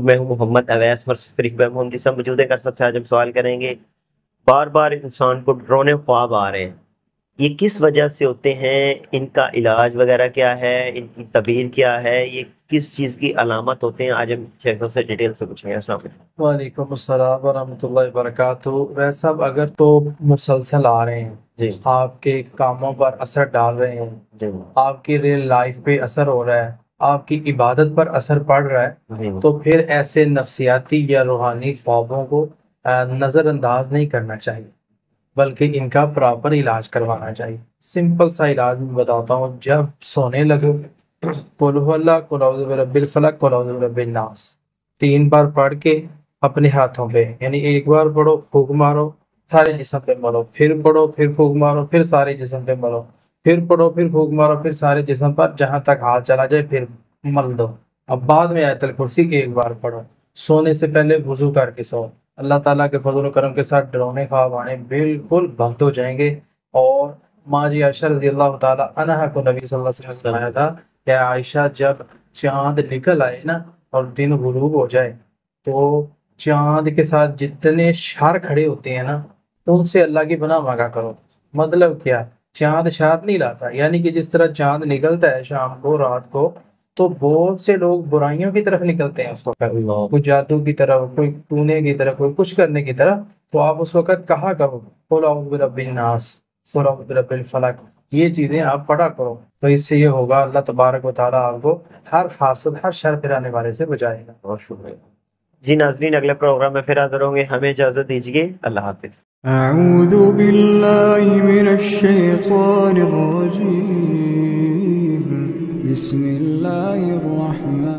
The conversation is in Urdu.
میں ہوں محمد اویس محمد جسم موجود ہے کر سب سے آج ہم سوال کریں گے، بار بار انسان کو ڈرونے خواب آ رہے ہیں، یہ کس وجہ سے ہوتے ہیں؟ ان کا علاج وغیرہ کیا ہے؟ ان کی تعبیر کیا ہے؟ یہ کس چیز کی علامت ہوتے ہیں؟ آج ہم شیخ صاحب سے ڈیٹیل سے پوچھیں گے۔ السلام علیکم۔ وعلیکم السلام ورحمۃ اللہ وبرکاتہ۔ ویسا اگر تو مسلسل آ رہے ہیں، جی آپ کے کاموں پر اثر ڈال رہے ہیں، جی آپ کی ریل لائف پہ اثر ہو رہا ہے، آپ کی عبادت پر اثر پڑ رہا ہے، جی تو پھر ایسے نفسیاتی یا روحانی خوابوں کو نظر انداز نہیں کرنا چاہیے، بلکہ ان کا پراپر علاج کروانا چاہیے۔ سمپل سا علاج میں بتاتا ہوں۔ جب سونے لگو، قل هو اللہ، قل اعوذ برب الفلق، قل اعوذ برب الناس 3 بار پڑھ کے اپنے ہاتھوں پہ، یعنی ایک بار پڑھو پھونک مارو سارے جسم پہ مرو، پھر پڑھو پھر پھونک مارو پھر سارے جسم پہ مرو، پھر پڑھو پھر پھونک مارو پھر سارے جسم پر، جہاں تک ہاتھ چلا جائے پھر مل دو۔ اب بعد میں آیت الکرسی ایک بار پڑھو۔ سونے سے پہلے وضو کر کے سو۔ اللہ تعالیٰ کے فضل و کرم کے ساتھ ڈرونے خواب آنے بالکل بند ہو جائیں گے۔ اور ماں جی عائشہ رضی اللہ تعالیٰ عنہا کو نبی صلی اللہ علیہ وسلم نے فرمایا تھا کہ عائشہ جب چاند نکل آئے نا اور دن غروب ہو جائے تو چاند کے ساتھ جتنے شار کھڑے ہوتے ہیں نا ان سے اللہ کی پناہ مانگا کرو۔ مطلب کیا؟ چاند شار نہیں لاتا، یعنی کہ جس طرح چاند نکلتا ہے شام کو رات کو تو بہت سے لوگ برائیوں کی طرف نکلتے ہیں اس وقت، کوئی جادو کی طرف، کوئی ٹونے کی طرف، کوئی کچھ کرنے کی طرف، تو آپ اس وقت کہا کرو قل اعوذ برب الناس، قل اعوذ برب الفلق، یہ چیزیں آپ پڑھا کرو، تو اس سے یہ ہوگا اللہ تبارک و تعالیٰ آپ کو ہر حاسد ہر شر پھرانے والے سے بچائے گا۔ بہت شکریہ جی۔ ناظرین اگلے پروگرام میں پھر حاضر ہوں گے، ہمیں اجازت دیجیے، اللہ حافظ۔ اعوذ باللہ من الشیطان الرجیم، بسم اللہ الرحمن